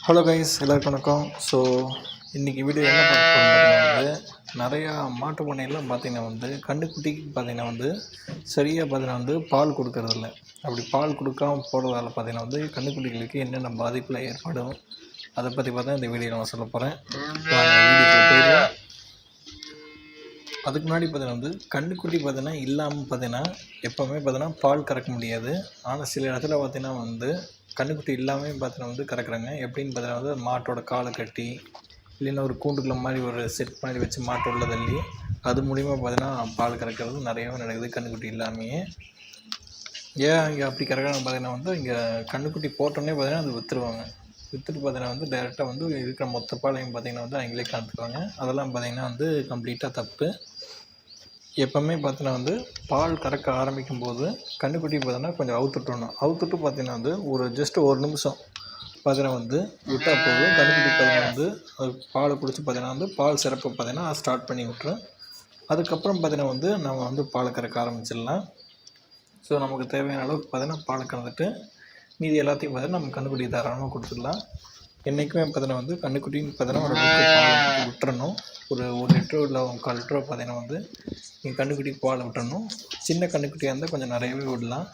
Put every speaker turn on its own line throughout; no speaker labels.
Hello guys, எல்லாருக்கும் வணக்கம். So இன்றைக்கி வீடியோ என்ன பார்க்க போகிறோம் வந்து நிறையா மாட்டு பண்ணையெல்லாம் பார்த்திங்கன்னா வந்து கன்றுக்குட்டிக்கு பார்த்திங்கன்னா வந்து சரியாக பார்த்திங்கன்னா வந்து பால் கொடுக்கறதில்ல. அப்படி பால் கொடுக்காம போகிறதால பார்த்திங்கன்னா வந்து கன்றுக்குட்டிகளுக்கு என்னென்ன பாதிப்பில் ஏற்படும் அதை பற்றி பார்த்தா இந்த வீடியோவில் நான் சொல்ல போகிறேன். வீடியோக்குள்ள போயிடுவோம். அதுக்கு முன்னாடி பார்த்தீங்கன்னா வந்து கன்றுக்குட்டி பார்த்தீங்கன்னா இல்லாமல் பார்த்தீங்கன்னா எப்போவுமே பார்த்தீங்கன்னா பால் கறக்க முடியாது. ஆனால் சில இடத்துல பார்த்தீங்கன்னா வந்து கன்றுக்குட்டி இல்லாமல் பார்த்தீங்கன்னா வந்து கறக்குறாங்க. எப்படின்னு பார்த்தீங்கன்னா வந்து மாட்டோட காலை கட்டி இல்லைன்னா ஒரு கூண்டுக்குள்ள மாதிரி ஒரு செட் மாதிரி வச்சு மாட்டை உள்ள தள்ளி அது மூலிமா பார்த்தீங்கன்னா பால் கறக்கிறது நிறையாவே நடக்குது கன்றுக்குட்டி இல்லாமையே. ஏன் இங்கே அப்படி கறக்கிறாங்க பார்த்தீங்கன்னா வந்து இங்கே கன்றுக்குட்டி போட்டோன்னே பார்த்தீங்கன்னா அது விற்றுருவாங்க. விற்றுட்டு பார்த்தீங்கன்னா வந்து டைரெக்டாக வந்து இருக்கிற மொத்த பாலையும் பார்த்தீங்கன்னா வந்து அவங்களே கறந்துக்குவாங்க. அதெல்லாம் பார்த்தீங்கன்னா வந்து கம்ப்ளீட்டாக தப்பு. எப்போவுமே பார்த்தீங்கன்னா வந்து பால் கறக்க ஆரம்பிக்கும் போது கன்றுக்குட்டி பார்த்தீங்கன்னா கொஞ்சம் அவுத்துட்டு பார்த்தீங்கன்னா வந்து ஒரு ஜஸ்ட் ஒரு நிமிஷம் பார்த்தீங்கன்னா வந்து விட்டால் போதும். கன்றுக்குட்டி பார்த்தீங்கன்னா வந்து அது பாலை குடிச்சு பார்த்தீங்கன்னா வந்து பால் சிறப்பு பார்த்தீங்கன்னா ஸ்டார்ட் பண்ணி விட்டுரும். அதுக்கப்புறம் பார்த்தீங்கன்னா வந்து நம்ம வந்து பால் கறக்க ஆரம்பிச்சிடலாம். ஸோ நமக்கு தேவையான அளவுக்கு பார்த்தீங்கன்னா பால் கறந்துட்டு மீதி எல்லாத்தையும் பார்த்தீங்கன்னா நம்ம கன்றுக்குட்டி தாராளமாக கொடுத்துடலாம். என்றைக்குமே பார்த்தீங்கன்னா வந்து கன்றுக்குட்டின்னு பார்த்தீங்கன்னா ஒரு பால் விட்டுறணும். ஒரு லிட்டரோ இல்லை 1/4 லிட்டரோ பார்த்தீங்கன்னா வந்து நீங்கள் கன்றுக்குட்டிக்கு பால் விட்டுறணும். சின்ன கன்றுக்குட்டியாக இருந்தால் கொஞ்சம் நிறையவே விடலாம்.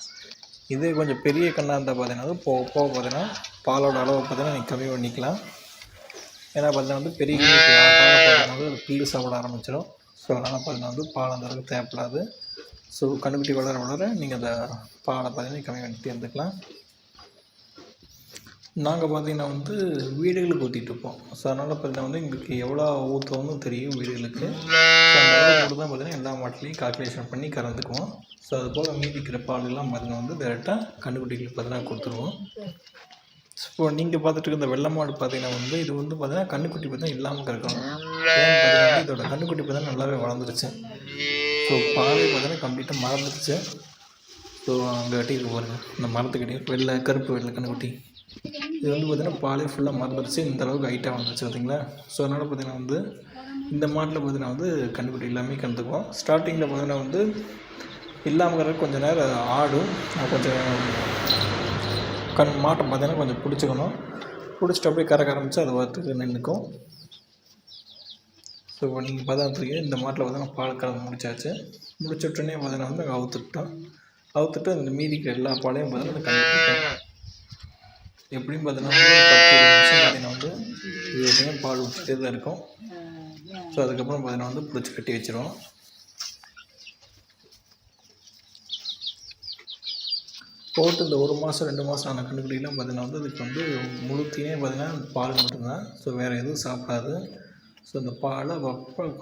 இதே கொஞ்சம் பெரிய கண்ணாக இருந்தால் பார்த்தீங்கன்னா போக பார்த்தீங்கன்னா பாலோட அளவை பார்த்தீங்கன்னா நீங்கள் கம்மி பண்ணிக்கலாம். ஏன்னா பார்த்தீங்கன்னா வந்து பெரிய பார்த்தீங்கன்னா வந்து அது புல்லு சாப்பிட ஆரம்பிச்சிடும். ஸோ அதனால் பார்த்தீங்கன்னா வந்து பால் அந்த அளவுக்கு தேவைப்படாது. ஸோ கன்றுக்குட்டி வளர நீங்கள் அந்த பாலை பார்த்தீங்கன்னா கம்மி பண்ணிட்டு இருந்துக்கலாம். நாங்கள் பார்த்திங்கன்னா வந்து வீடுகளுக்கு ஊற்றிட்டுருப்போம். ஸோ அதனால் பார்த்தீங்கன்னா வந்து எங்களுக்கு எவ்வளோ ஊற்றுவோம்னு தெரியும் வீடுகளுக்கு. ஸோ அந்த அளவுக்கு தான் பார்த்தீங்கன்னா எல்லா மாட்டிலையும் கால்குலேஷன் பண்ணி கறந்துக்குவோம். ஸோ அது போக மீதிக்கிற பாலெல்லாம் பார்த்தீங்கன்னா வந்து டேரெக்டாக கன்றுக்குட்டிகளுக்கு பார்த்தீங்கன்னா கொடுத்துருவோம். ஸோ நீங்கள் பார்த்துட்டு இருக்க இந்த வெள்ளை மாடு பார்த்தீங்கன்னா வந்து இது வந்து பார்த்தீங்கன்னா கன்றுக்குட்டி பார்த்தீங்கன்னா இல்லாமல் கறக்கணும். ஏன்னு பார்த்தீங்கன்னா இதோட கன்றுக்குட்டி பார்த்தீங்கன்னா நல்லாவே வளர்ந்துருச்சு. ஸோ பாலே பார்த்தீங்கன்னா கம்ப்ளீட்டாக மறந்துடுச்சு. ஸோ அங்கே கட்டிட்டு பாருங்கள், இந்த மரத்துக்கிட்டே கருப்பு வெள்ளை கன்றுக்குட்டி இது வந்து பார்த்திங்கன்னா பாலே ஃபுல்லாக மறந்துடுச்சு. இந்த அளவுக்கு ஹைட்டாக வந்துடுச்சு பார்த்தீங்களா. ஸோ அதனால் பார்த்திங்கன்னா வந்து இந்த மாட்டில் பார்த்திங்கன்னா வந்து கன்றுக்குட்டி எல்லாமே கறந்துக்குவோம். ஸ்டார்டிங்கில் பார்த்திங்கன்னா வந்து இல்லாமல் கறக்க கொஞ்சம் நேரம் ஆடும். கொஞ்சம் மாட்டை பார்த்திங்கன்னா கொஞ்சம் பிடிச்சிக்கணும். பிடிச்சிட்டு அப்படியே கறக்க ஆரம்பித்து அது வரத்துக்கு நின்றுக்கும். ஸோ நீங்கள் பார்த்துருக்கீங்க இந்த மாட்டில் பார்த்திங்கன்னா பால் கறந்து முடிச்சாச்சு. முடிச்சுட்டோன்னே பார்த்திங்கன்னா வந்து அவுத்துட்டு அந்த மீதிக்கு எல்லா பாலையும் பார்த்திங்கன்னா கன்றுக்குட்டி எப்படின்னு பார்த்தீங்கன்னா 10 நிமிஷம் பார்த்தீங்கன்னா வந்து இது வரைக்கும் பால் ஊற்றிட்டே தான் இருக்கும். ஸோ அதுக்கப்புறம் பார்த்தீங்கன்னா வந்து பிடிச்சி கட்டி வச்சிருவோம். போட்டு இந்த 1 மாதம் 2 மாதம் ஆன கன்றுக்குட்டிலாம் பார்த்தீங்கன்னா வந்து அதுக்கு வந்து முழுத்தினே பார்த்தீங்கன்னா பால் மட்டும்தான். ஸோ வேறு எதுவும் சாப்பிடாது. ஸோ இந்த பாலை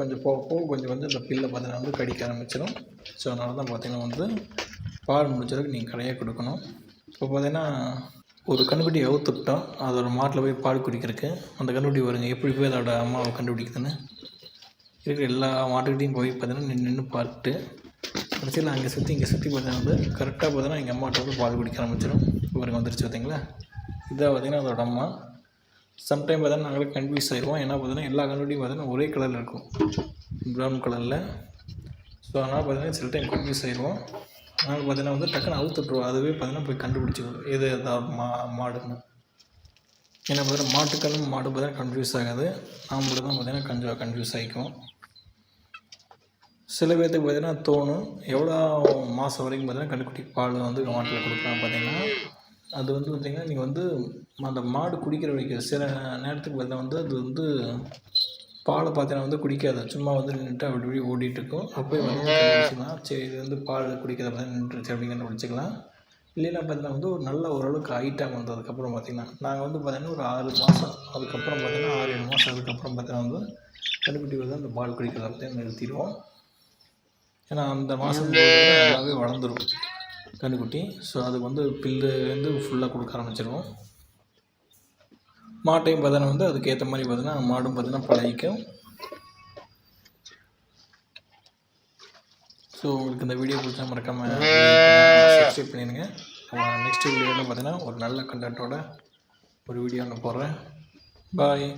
கொஞ்சம் போக கொஞ்சம் இந்த பில்லை பார்த்தீங்கன்னா வந்து கடிக்க ஆரம்பிச்சிடும். ஸோ அதனால தான் பார்த்தீங்கன்னா வந்து பால் முடிச்சதுக்கு நீங்கள் கடையாக கொடுக்கணும். இப்போ பார்த்தீங்கன்னா ஒரு கன்றுக்குட்டி அவுத்துட்டோம். அது ஒரு மாட்டில் போய் பால் குடிக்கிறதுக்கு அந்த கன்றுக்குட்டி வருங்க எப்படி போய் அதோட அம்மாவை கண்டுபிடிக்குதுன்னு இருக்கிற எல்லா மாட்டுக்கிட்டையும் போய் பார்த்தீங்கன்னா நின்று பார்த்துட்டு கடைசியில் அங்கே சுற்றி பார்த்தீங்கன்னா வந்து கரெக்டாக பார்த்தீங்கன்னா எங்கள் அம்மாட்ட வந்து பால் குடிக்க ஆரம்பிச்சிடும். இவருக்கு வந்துருச்சு பார்த்தீங்களா. இதாக பார்த்தீங்கன்னா அதோட அம்மா. சம்டைம் பார்த்தீங்கன்னா நாங்களே கன்ஃபியூஸ் ஆகிடுவோம். ஏன்னா பார்த்தீங்கன்னா எல்லா கன்றுக்குட்டியும் பார்த்தீங்கன்னா ஒரே கலரில் இருக்கும், ப்ரௌன் கலரில். ஸோ அதனால் பார்த்தீங்கன்னா சில டைம் கன்ஃபியூஸ் ஆகிடுவோம். நாங்கள் பார்த்தீங்கன்னா வந்து டக்குன்னு அவுத்துட்ருவோம். அதுவே பார்த்தீங்கன்னா போய் கண்டுபிடிச்சிடுவோம் எது மாடுன்னு. ஏன்னா பார்த்தீங்கன்னா மாட்டுக்கல்லும் மாடு பார்த்தீங்கன்னா கன்ஃபியூஸ் ஆகாது. நான் மட்டும் தான் பார்த்தீங்கன்னா கொஞ்சம் கன்ஃபியூஸ் ஆகிக்கும். சில பேர்த்துக்கு பார்த்தீங்கன்னா தோணும் எவ்வளோ மாதம் வரைக்கும் பார்த்தீங்கன்னா கன்றுக்குட்டி பால் வந்து மாட்டில் கொடுக்கலாம் பார்த்தீங்கன்னா அது வந்து பார்த்திங்கன்னா நீங்கள் வந்து அந்த மாடு குடிக்கிற வரைக்கும் சில நேரத்துக்கு பார்த்தா வந்து அது வந்து பாலை பார்த்தீங்கன்னா வந்து குடிக்காது. சும்மா வந்து நின்றுட்டு அப்படி இப்படி ஓடிட்டுருக்கும். அப்போ வந்து கண்டுபிடிச்சிக்கலாம். சரி இது வந்து பால் குடிக்கிறத பார்த்தா நின்றுச்சு அப்படின்னு கண்டுபிடிச்சிக்கலாம். இல்லைன்னா பார்த்தீங்கன்னா வந்து ஒரு நல்ல ஓரளவுக்கு ஹைட்டாக வந்ததுக்கப்புறம் பார்த்திங்கன்னா நாங்கள் வந்து பார்த்திங்கன்னா ஒரு 6 மாதம் அதுக்கப்புறம் பார்த்திங்கன்னா 6-7 மாதம் அதுக்கப்புறம் பார்த்தீங்கன்னா வந்து கன்றுக்குட்டி வந்து அந்த பால் குடிக்கிறத பற்றி நிறுத்திடுவோம். ஏன்னா அந்த மாதம் நல்லாவே வளர்ந்துடும் கன்றுக்குட்டி. ஸோ அதுக்கு வந்து பில்லு வந்து ஃபுல்லாக கொடுக்க ஆரம்பிச்சிடுவோம். மாட்டையும் பார்த்தீங்கன்னா வந்து அதுக்கேற்ற மாதிரி பார்த்தீங்கன்னா மாடும் பார்த்தீங்கன்னா பழகிக்கும். ஸோ உங்களுக்கு இந்த வீடியோ பிடிச்சா மறக்காமல் சப்ஸ்கிரைப் பண்ணிடுங்க. நெக்ஸ்ட் வீடியோவில் பார்த்தீங்கன்னா ஒரு நல்ல கண்டென்ட்டோட ஒரு வீடியோ நான் போடுறேன். பாய்.